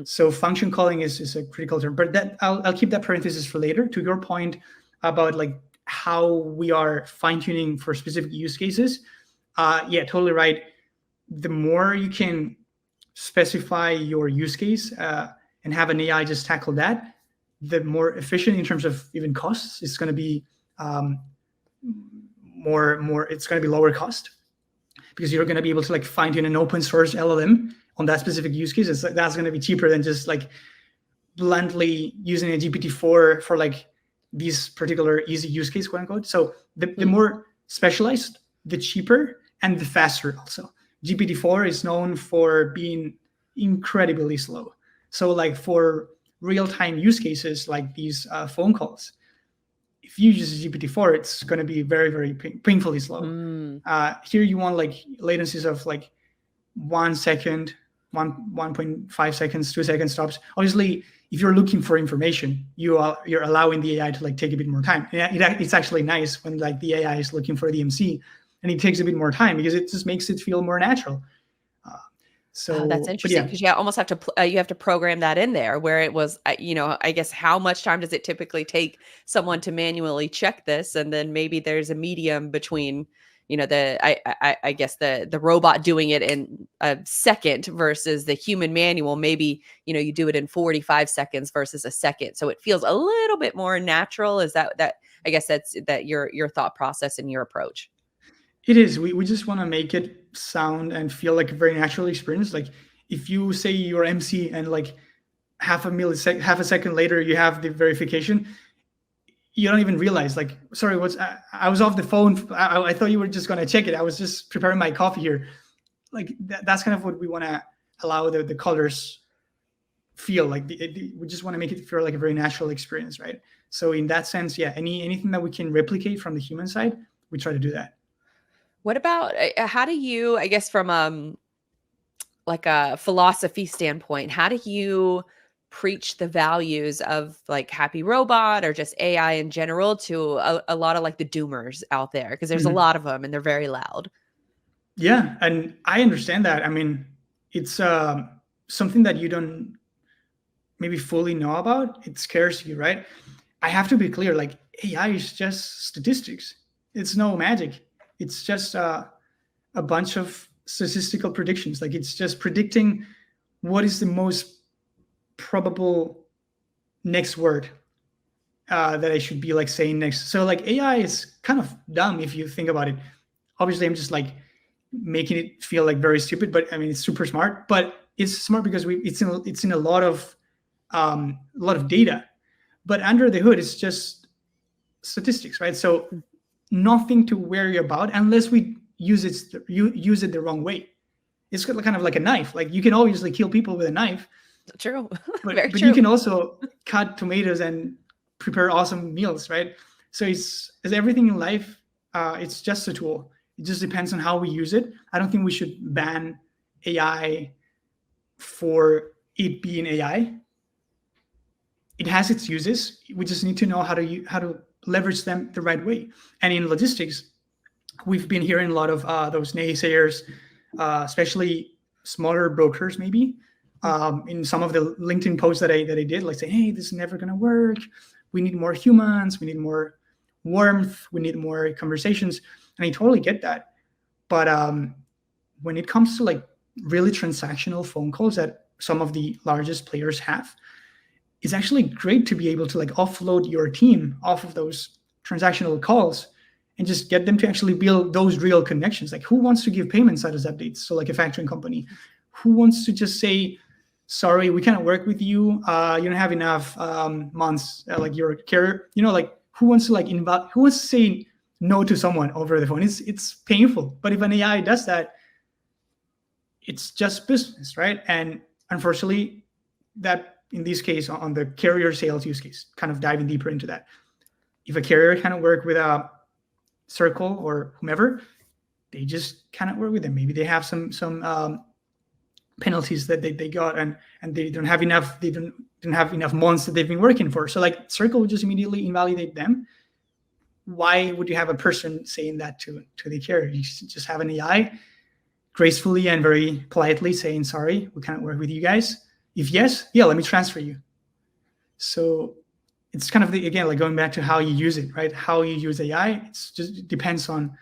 So function calling is a critical term, but that I'll keep that parenthesis for later. To your point about like how we are fine-tuning for specific use cases, yeah, totally right. The more you can specify your use case and have an AI just tackle that, the more efficient in terms of even costs. It's going to be more. It's going to be lower cost because you're going to be able to like fine-tune an open source LLM on that specific use case. That's going to be cheaper than just like bluntly using a GPT-4 for like these particular easy use case, quote unquote. So the more specialized, the cheaper and the faster also. GPT-4 is known for being incredibly slow. So like for real-time use cases like these phone calls, if you use GPT-4, it's going to be very, very painfully slow. Here you want like latencies of like 1 second, 1.5 seconds, 2 second stops. Obviously, if you're looking for information, you're allowing the AI to like take a bit more time. It's actually nice when like the AI is looking for the MC and it takes a bit more time because it just makes it feel more natural. So that's interesting because you almost have to you have to program that in there where it was, I guess how much time does it typically take someone to manually check this, and then maybe there's a medium between I guess the robot doing it in a second versus the human manual. Maybe you do it in 45 seconds versus a second, so it feels a little bit more natural. Is that I guess that's your thought process and your approach? It is. We just want to make it sound and feel like a very natural experience. Like if you say you're MC and like half a second later you have the verification, you don't even realize like, sorry, I was off the phone. I thought you were just going to check it. I was just preparing my coffee here. Like that's kind of what we want to allow the colors feel like. We just want to make it feel like a very natural experience, right? So in that sense, yeah, anything that we can replicate from the human side, we try to do that. What about how do you, I guess from like a philosophy standpoint, how do you preach the values of like Happyrobot or just AI in general to a lot of like the doomers out there? Because there's a lot of them and they're very loud. Yeah, and I understand that. I mean, it's something that you don't maybe fully know about. It scares you, right? I have to be clear, like AI is just statistics. It's no magic. It's just a bunch of statistical predictions. Like it's just predicting what is the most probable next word that I should be like saying next. So like AI is kind of dumb if you think about it. Obviously, I'm just like making it feel like very stupid, but I mean it's super smart. But it's smart because it's in a lot of data. But under the hood, it's just statistics, right? So nothing to worry about unless we use it the wrong way. It's kind of like a knife. Like you can obviously kill people with a knife. True. But true. You can also cut tomatoes and prepare awesome meals, right? So it's everything in life. It's just a tool. It just depends on how we use it. I don't think we should ban AI for it being AI. It has its uses. We just need to know how to leverage them the right way. And in logistics, we've been hearing a lot of those naysayers, especially smaller brokers maybe, in some of the LinkedIn posts that I did, like say, hey, this is never gonna work. We need more humans. We need more warmth. We need more conversations. And I totally get that. But when it comes to like really transactional phone calls that some of the largest players have, it's actually great to be able to like offload your team off of those transactional calls and just get them to actually build those real connections. Like, who wants to give payment status updates? So like a factoring company, who wants to just say, sorry, we cannot work with you. You don't have enough months, like your carrier, like who wants to like who wants to say no to someone over the phone? It's painful. But if an AI does that, it's just business, right? And unfortunately, that in this case, on the carrier sales use case, kind of diving deeper into that. If a carrier cannot work with a Circle or whomever, they just cannot work with them. Maybe they have some penalties that they got, and they don't have enough. They don't have enough months that they've been working for. So like Circle would just immediately invalidate them. Why would you have a person saying that to the carrier? You just have an AI gracefully and very politely saying, sorry, we cannot work with you guys. If yes, yeah, let me transfer you. So it's kind of again, like going back to how you use it, right? How you use AI, it depends on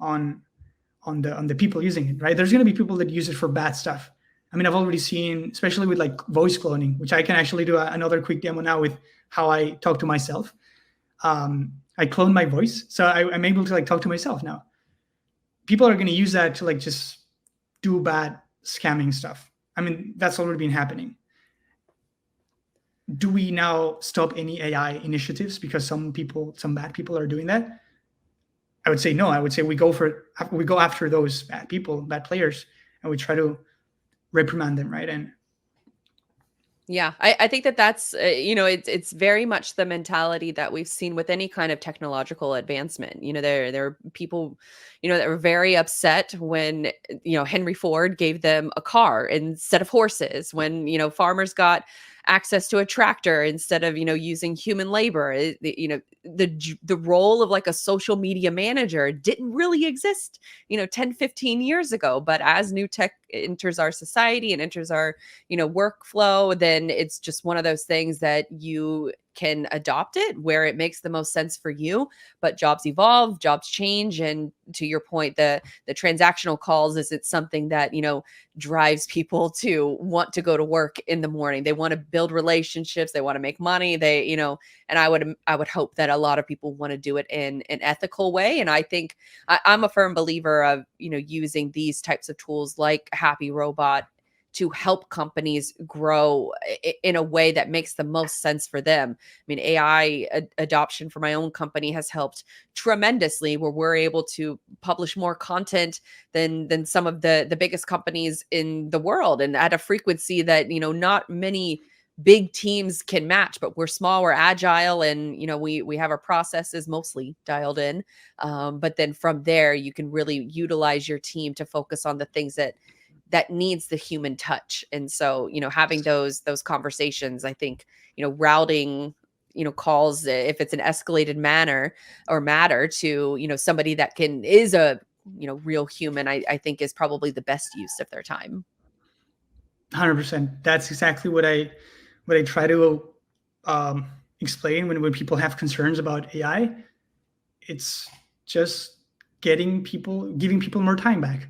the people using it, right? There's going to be people that use it for bad stuff. I mean, I've already seen, especially with like voice cloning, which I can actually do another quick demo now with how I talk to myself. I clone my voice, so I'm able to like talk to myself now. People are going to use that to like just do bad scamming stuff. I mean, that's already been happening. Do we now stop any AI initiatives because some bad people are doing that? I would say no. I would say we go after those bad people, bad players, and we try to reprimand them, right? And yeah, I think that's it's very much the mentality that we've seen with any kind of technological advancement. There are people, that were very upset when Henry Ford gave them a car instead of horses. When farmers got access to a tractor instead of using human labor. The role of like a social media manager didn't really exist 10, 15 years ago. But as new tech enters our society and enters our workflow, then it's just one of those things that you can adopt it where it makes the most sense for you. But jobs evolve, jobs change, and to your point, the transactional calls is it's something that drives people to want to go to work in the morning. They want to build relationships, they want to make money, and I would hope that a lot of people want to do it in an ethical way. And I think I'm a firm believer of using these types of tools like Happyrobot to help companies grow in a way that makes the most sense for them. I mean, AI adoption for my own company has helped tremendously, where we're able to publish more content than some of the biggest companies in the world, and at a frequency that not many big teams can match. But we're small, we're agile, and we have our processes mostly dialed in. But then from there, you can really utilize your team to focus on the things that needs the human touch. And so, having those conversations, I think, routing, calls, if it's an escalated manner or matter to, somebody that is a, real human, I think is probably the best use of their time. 100%. That's exactly what I try to explain when people have concerns about AI. It's just giving people more time back.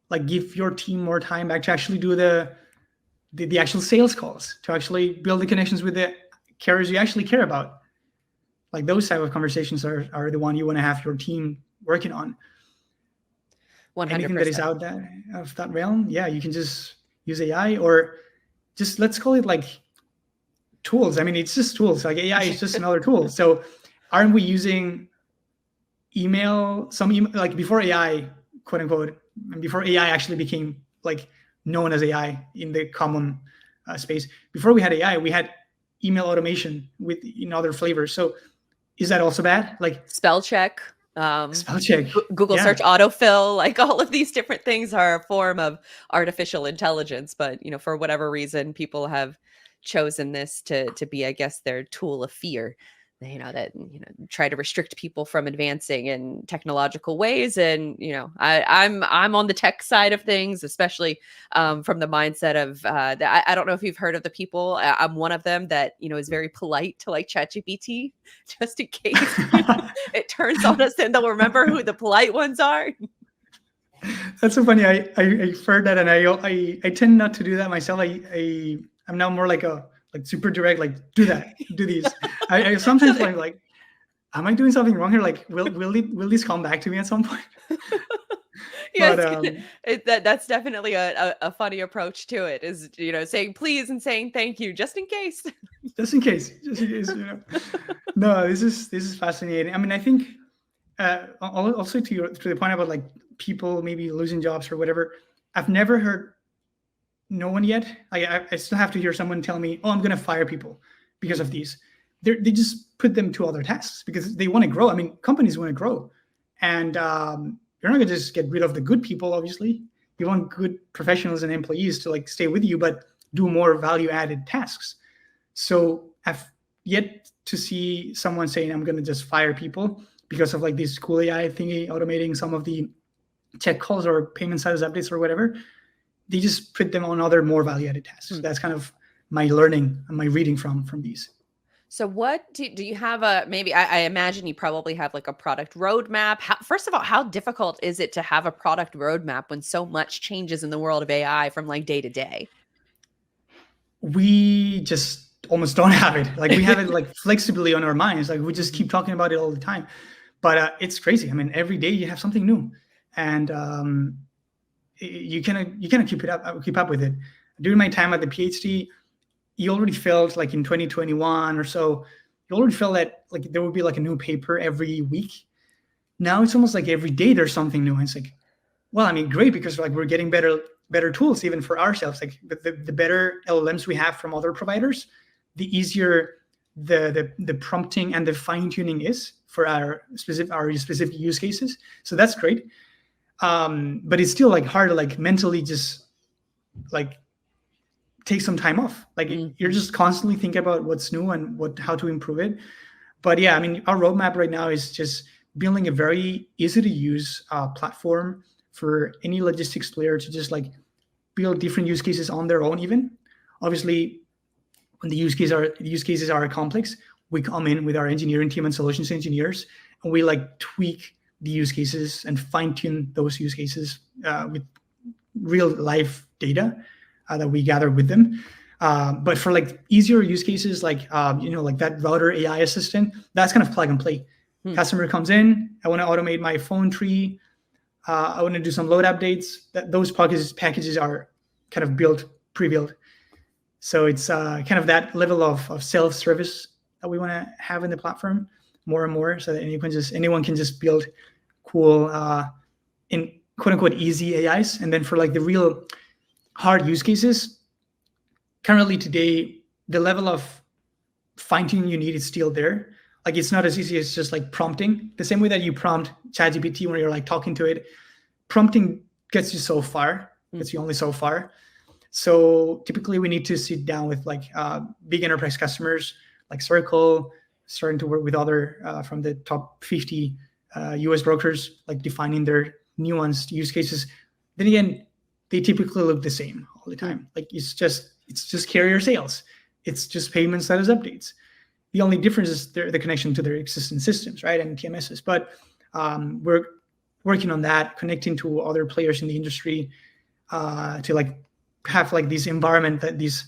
Like, give your team more time back to actually do the actual sales calls, to actually build the connections with the carriers you actually care about. Like, those type of conversations are the one you want to have your team working on. 100%. Anything that is out there of that realm, yeah, you can just use AI, or just let's call it like tools. I mean, it's just tools. Like, AI is just another tool. So aren't we using email, like before AI, quote unquote, and before AI actually became like known as AI in the common space, before we had AI, we had email automation in other flavors. So is that also bad? Like spell check, Google search autofill, like all of these different things are a form of artificial intelligence. But for whatever reason, people have chosen this to be, I guess, their tool of fear. try to restrict people from advancing in technological ways. And I'm on the tech side of things, especially from the mindset of I don't know if you've heard of the people. I'm one of them that is very polite to like ChatGPT, just in case it turns on us, and they'll remember who the polite ones are. That's so funny. I've heard that, and I tend not to do that myself. I'm now more like super direct, like do that, do these. I sometimes like, am I doing something wrong here? Like, will this come back to me at some point? Yes, that's definitely a funny approach to it, is saying please and saying thank you just in case. Just in case. No, this is fascinating. I mean, I think also to the point about like people maybe losing jobs or whatever, I've never heard no one yet. I still have to hear someone tell me, oh, I'm going to fire people because of these. They just put them to other tasks because they want to grow. I mean, companies want to grow, and you're not going to just get rid of the good people. Obviously, you want good professionals and employees to like stay with you, but do more value-added tasks. So I've yet to see someone saying, I'm going to just fire people because of like this cool AI thingy automating some of the check calls or payment status updates or whatever. They just put them on other more value-added tasks. That's kind of my learning and my reading from these. So what do you have maybe I imagine you probably have like a product roadmap. First of all, how difficult is it to have a product roadmap when so much changes in the world of AI from like day to day? We just almost don't have it. Like we have it like flexibly on our minds. Like we just keep talking about it all the time, but it's crazy. I mean, every day you have something new, and you cannot keep up with it. During my time at the PhD, you already felt like in 2021 or so, you already felt that like there would be like a new paper every week. Now it's almost like every day there's something new. And it's like, well, I mean, great, because like we're getting better tools even for ourselves. Like the better LLMs we have from other providers, the easier the prompting and the fine tuning is for our specific use cases. So that's great. But it's still like hard to like mentally just like take some time off. Like you're just constantly thinking about what's new and how to improve it. But yeah, I mean, our roadmap right now is just building a very easy to use platform for any logistics player to just like build different use cases on their own. Even obviously, when the use cases are complex, we come in with our engineering team and solutions engineers, and we like tweak the use cases and fine tune those use cases with real life data that we gather with them. But for like easier use cases, like like that router AI assistant, that's kind of plug and play. Customer comes in, I want to automate my phone tree. I want to do some load updates. Those packages are kind of pre-built. So it's kind of that level of self-service that we want to have in the platform more and more, so that anyone can just build cool, in quote unquote easy AIs. And then for like the real hard use cases, currently today, the level of fine tuning you need is still there. Like it's not as easy as just like prompting. The same way that you prompt ChatGPT when you're like talking to it, prompting gets you so far. Gets you only so far. So typically we need to sit down with like big enterprise customers like Circle, starting to work with other from the top 50 US brokers, like defining their nuanced use cases. Then again, they typically look the same all the time. Like it's just carrier sales. It's just payment status updates. The only difference is the connection to their existing systems, right? And TMSs. But we're working on that, connecting to other players in the industry to like have like this environment, that this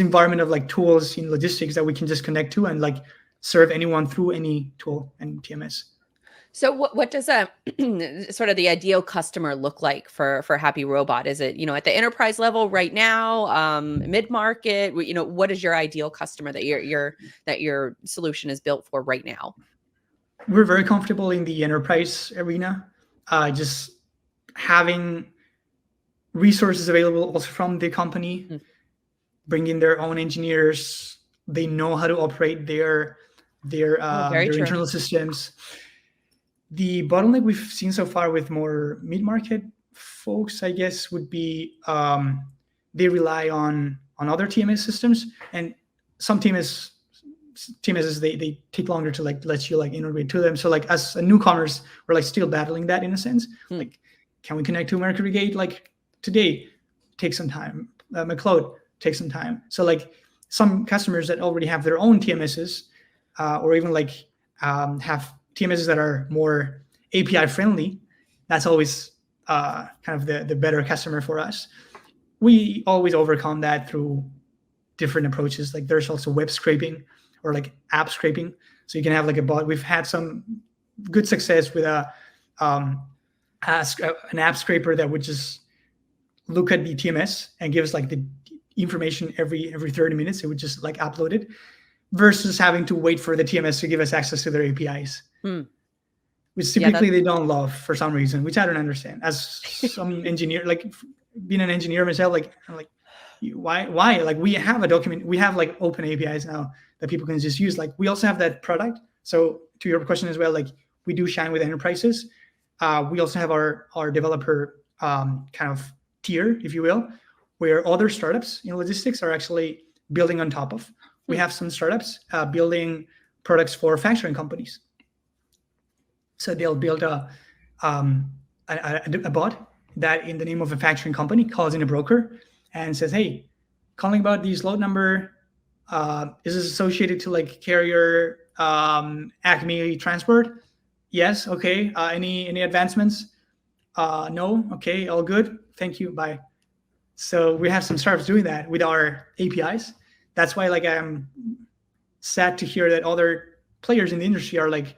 environment of like tools in logistics that we can just connect to and like serve anyone through any tool and TMS. So what does a sort of the ideal customer look like for Happyrobot? Is it, at the enterprise level right now, mid-market? What is your ideal customer that your solution is built for right now? We're very comfortable in the enterprise arena, just having resources available also from the company, bringing their own engineers. They know how to operate their internal systems. The bottleneck we've seen so far with more mid-market folks, I guess, would be they rely on other TMS systems, and some TMS TMSs, they take longer to like let you like integrate to them. So like as a newcomers, we're like still battling that in a sense. Like, can we connect to Mercury Gate like today? Take some time. McLeod, take some time. So like some customers that already have their own TMSs, or even like have TMSs that are more API friendly, that's always kind of the better customer for us. We always overcome that through different approaches. Like there's also web scraping or like app scraping. So you can have like a bot. We've had some good success with an app scraper that would just look at the TMS and give us like the information every 30 minutes. It would just like upload it, versus having to wait for the TMS to give us access to their APIs, which typically they don't love for some reason, which I don't understand. As some engineer, like being an engineer myself, like I'm like, why? Like we have a document, we have like open APIs now that people can just use. Like we also have that product. So to your question as well, like we do shine with enterprises. We also have our developer kind of tier, if you will, where other startups in logistics are actually building on top of. We have some startups building products for factoring companies. So they'll build a bot that in the name of a factoring company calls in a broker and says, hey, calling about this load number, is this associated to like carrier Acme Transport? Yes. Okay. Any advancements? No. Okay. All good. Thank you. Bye. So we have some startups doing that with our APIs. That's why like I'm sad to hear that other players in the industry are like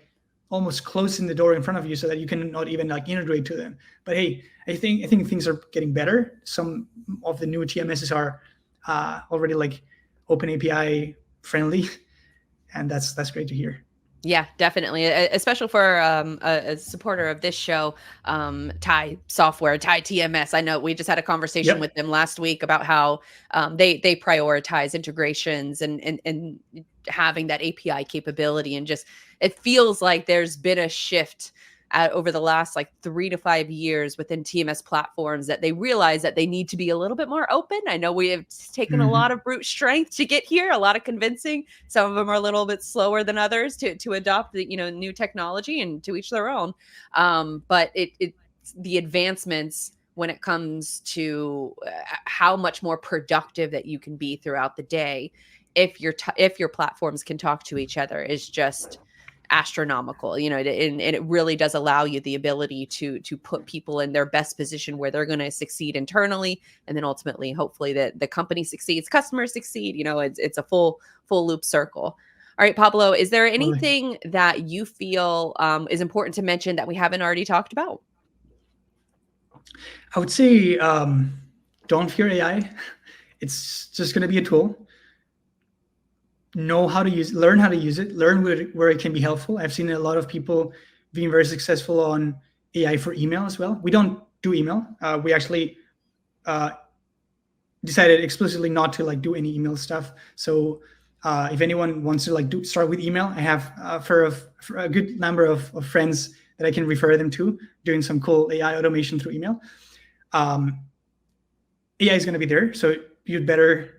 almost closing the door in front of you so that you can not even like integrate to them. But hey, I think things are getting better. Some of the new TMSs are already like open API friendly, and that's great to hear. Yeah, definitely. Especially for a supporter of this show, Thai Software, Thai TMS. I know we just had a conversation with them last week about how they prioritize integrations and having that API capability. And just, it feels like there's been a shift over the last like 3 to 5 years within TMS platforms that they realize that they need to be a little bit more open. I know we have taken a lot of brute strength to get here, a lot of convincing. Some of them are a little bit slower than others to adopt the new technology, and to each their own. But the advancements when it comes to how much more productive that you can be throughout the day if your platforms can talk to each other is just astronomical, and it really does allow you the ability to put people in their best position where they're going to succeed internally, and then ultimately, hopefully, that the company succeeds, customers succeed. It's a full loop circle. All right, Pablo, is there anything that you feel is important to mention that we haven't already talked about? I would say don't fear AI. It's just going to be a tool. Know how to use, learn how to use it, learn where it can be helpful. I've seen a lot of people being very successful on AI for email as well. We don't do email. We actually decided explicitly not to like do any email stuff. So if anyone wants to like start with email, I have for a good number of friends that I can refer them to doing some cool AI automation through email. AI is going to be there, so you'd better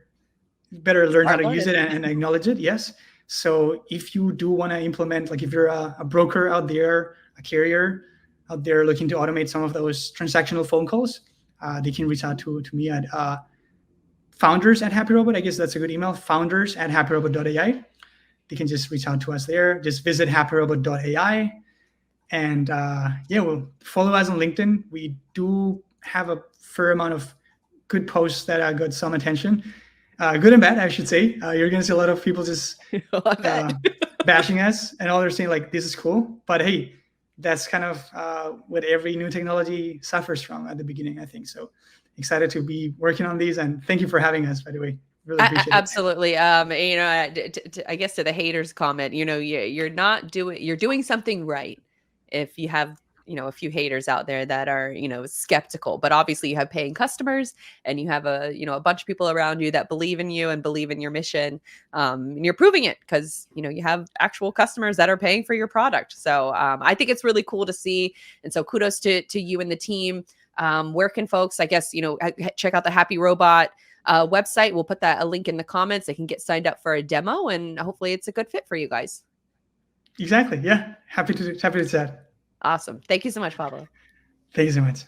learn how to use it and acknowledge it. Yes. So if you do want to implement, like if you're a broker out there, a carrier out there looking to automate some of those transactional phone calls, they can reach out to me at founders@Happyrobot. I guess that's a good email, founders@happyrobot.ai. They can just reach out to us there. Just visit happyrobot.ai. And we'll follow us on LinkedIn. We do have a fair amount of good posts that got some attention. Good and bad, I should say. You're going to see a lot of people just bashing us, and all they're saying like, this is cool. But hey, that's kind of what every new technology suffers from at the beginning, I think. So excited to be working on these, and thank you for having us, by the way. Really appreciate it. Absolutely. I guess to the haters comment, you're doing something right if you have a few haters out there that are, skeptical, but obviously you have paying customers, and you have a bunch of people around you that believe in you and believe in your mission. And you're proving it because, you have actual customers that are paying for your product. So I think it's really cool to see. And so kudos to you and the team. Where can folks, I guess, check out the Happyrobot website. We'll put a link in the comments. They can get signed up for a demo, and hopefully it's a good fit for you guys. Exactly. Yeah. Happy to chat. Awesome. Thank you so much, Pablo. Thank you so much.